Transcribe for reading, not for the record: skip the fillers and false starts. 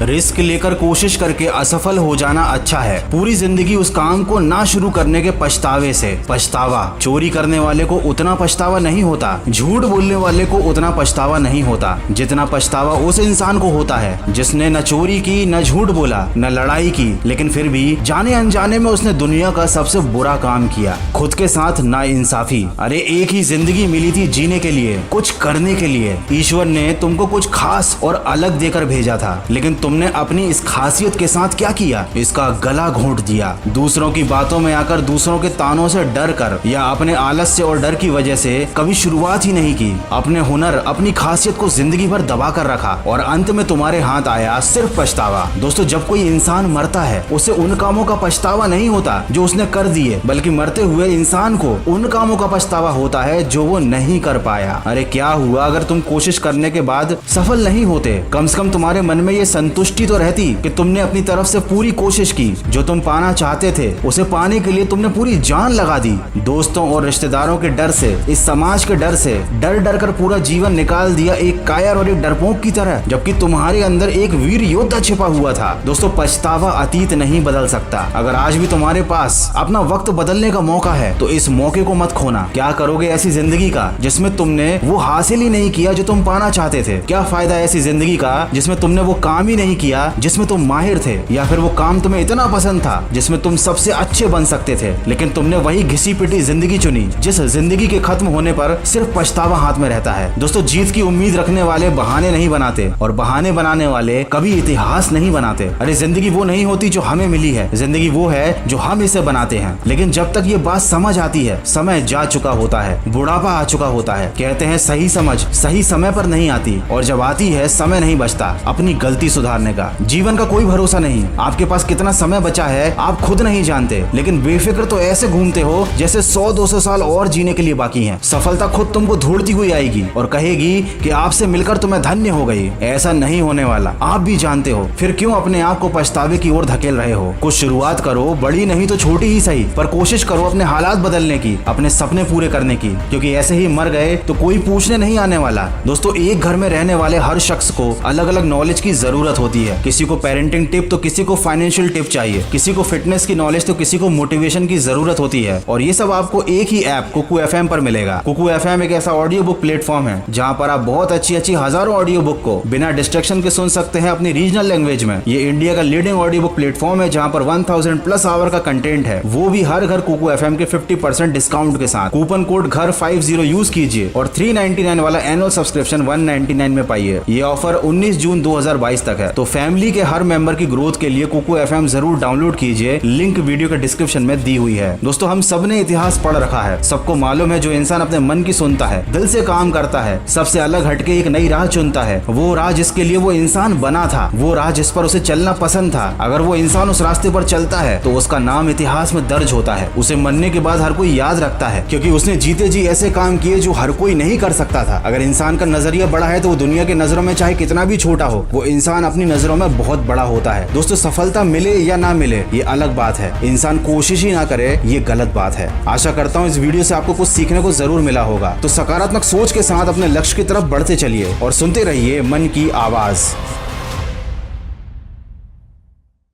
Risk लेकर कोशिश करके असफल हो जाना अच्छा है, पूरी जिंदगी उस काम को ना शुरू करने के पछतावे से। पछतावा चोरी करने वाले को उतना पछतावा नहीं होता, झूठ बोलने वाले को उतना पछतावा नहीं होता जितना पछतावा उस इंसान को होता है जिसने न चोरी की, न झूठ बोला, न लड़ाई की, लेकिन फिर भी जाने अनजाने में उसने दुनिया का सबसे बुरा काम किया, खुद के साथ नाइंसाफी। अरे एक ही जिंदगी मिली थी जीने के लिए, कुछ करने के लिए। ईश्वर ने तुमको कुछ खास और अलग देकर भेजा था, लेकिन तुमने अपनी इस खासियत के साथ क्या किया? इसका गला घोंट दिया। दूसरों की बातों में आकर, दूसरों के तानों से डर कर या अपने आलस्य और डर की वजह से कभी शुरुआत ही नहीं की। अपने हुनर, अपनी खासियत को जिंदगी भर दबा कर रखा और अंत में तुम्हारे हाथ आया सिर्फ पछतावा। दोस्तों, जब कोई इंसान मरता है उसे उन कामों का पछतावा नहीं होता जो उसने कर दिए, बल्कि मरते हुए इंसान को उन कामों का पछतावा होता है जो वो नहीं कर पाया। अरे क्या हुआ अगर तुम कोशिश करने के बाद सफल नहीं होते? कम से कम तुम्हारे मन में ये संतुष्टि तो रहती कि तुमने अपनी तरफ से पूरी कोशिश की, जो तुम पाना चाहते थे उसे पाने के लिए तुमने पूरी जान लगा दी। दोस्तों और रिश्तेदारों के डर से, इस समाज के डर से डर डर कर पूरा जीवन निकाल दिया एक कायर और एक डरपोक की तरह, जबकि तुम्हारे अंदर एक वीर योद्धा छिपा हुआ था। दोस्तों, पछतावा अतीत नहीं बदल सकता। अगर आज भी तुम्हारे पास अपना वक्त बदलने का मौका है तो इस मौके को मत खोना। क्या करोगे ऐसी जिंदगी का जिसमें तुमने वो हासिल ही नहीं किया जो तुम पाना चाहते थे? क्या फायदा ऐसी जिंदगी का जिसमें तुमने वो काम ही नहीं किया जिसमें तुम माहिर थे, या फिर वो काम तुम्हें इतना पसंद था जिसमें तुम सबसे अच्छे बन सकते थे, लेकिन तुमने वही घिसी पिटी जिंदगी चुनी जिस जिंदगी के खत्म होने पर सिर्फ पछतावा हाथ में रहता है। दोस्तों, जीत की उम्मीद रखने वाले बहाने नहीं बनाते और बहाने बनाने वाले कभी इतिहास नहीं बनाते। अरे जिंदगी वो नहीं होती जो हमें मिली है, जिंदगी वो है जो हम इसे बनाते हैं। लेकिन जब तक ये बात समझ आती है, समय जा चुका होता है, बुढ़ापा आ चुका होता है। कहते हैं सही समझ सही समय पर नहीं आती, और जब आती है समय नहीं बचता अपनी गलती सुधारने का। जीवन का कोई भरोसा नहीं, आपके पास कितना समय बचा है आप खुद नहीं जानते, लेकिन बेफिक्र तो ऐसे घूमते हो जैसे 100-200 साल और जीने के लिए बाकी हैं। सफलता खुद तुमको ढूंढती हुई आएगी और कहेगी कि आपसे मिलकर तुम्हें धन्य हो गई। ऐसा नहीं होने वाला, आप भी जानते हो। फिर क्यों अपने आप को पछतावे की ओर धकेल रहे हो? कुछ शुरुआत करो, बड़ी नहीं तो छोटी ही सही, पर कोशिश करो अपने हालात बदलने की, अपने सपने पूरे करने की, क्योंकि ऐसे ही मर गए तो कोई पूछने नहीं आने वाला। दोस्तों, एक घर में रहने वाले हर शख्स को अलग अलग नॉलेज की जरूरत होती है। किसी को पेरेंटिंग टिप तो किसी को फाइनेंशियल टिप चाहिए, किसी को फिटनेस की नॉलेज तो किसी को मोटिवेशन की जरूरत होती है, और ये सब आपको एक ही ऐप कुकू FM पर मिलेगा। कुकू FM एक ऐसा ऑडियो बुक प्लेटफॉर्म है जहाँ पर आप बहुत अच्छी हजारों ऑडियो बुक को बिना डिस्ट्रैक्शन के सुन सकते हैं अपनी रीजनल लैंग्वेज में। ये इंडिया का लीडिंग ऑडियो बुक प्लेटफॉर्म है जहाँ पर 1000+ आवर का कंटेंट है, वो भी हर घर कुकू FM के 50% डिस्काउंट के साथ। कूपन कोड घर50 यूज कीजिए और 399 वाला एनुअल सब्सक्रिप्शन 199 में पाइए। ये ऑफर 19 जून 2022 तक है। तो फैमिली के हर मेंबर की ग्रोथ के लिए कुकू FM जरूर डाउनलोड कीजिए, लिंक वीडियो के डिस्क्रिप्शन में दी हुई है। दोस्तों, हम सब ने इतिहास पढ़ रखा है, सबको मालूम है जो इंसान अपने मन की सुनता है, दिल से काम करता है, सबसे अलग हटके एक नई राह चुनता है, वो राह जिसके लिए वो इंसान बना था, वो राह जिस पर उसे चलना पसंद था, अगर वो इंसान उस रास्ते पर चलता है तो उसका नाम इतिहास में दर्ज होता है। उसे मरने के बाद हर कोई याद रखता है, क्योंकि उसने जीते जी ऐसे काम किए जो हर कोई नहीं कर सकता था। अगर इंसान का नजरिया बड़ा है तो वो दुनिया की नजरों में चाहे कितना भी छोटा हो, वो इंसान अपनी नजरों में बहुत बड़ा होता है। दोस्तों, सफलता मिले या ना मिले ये अलग बात है, इंसान कोशिश ही ना करे ये गलत बात है। आशा करता हूँ इस वीडियो से आपको कुछ सीखने को जरूर मिला होगा। तो सकारात्मक सोच के साथ अपने लक्ष्य की तरफ बढ़ते चलिए और सुनते रहिए मन की आवाज।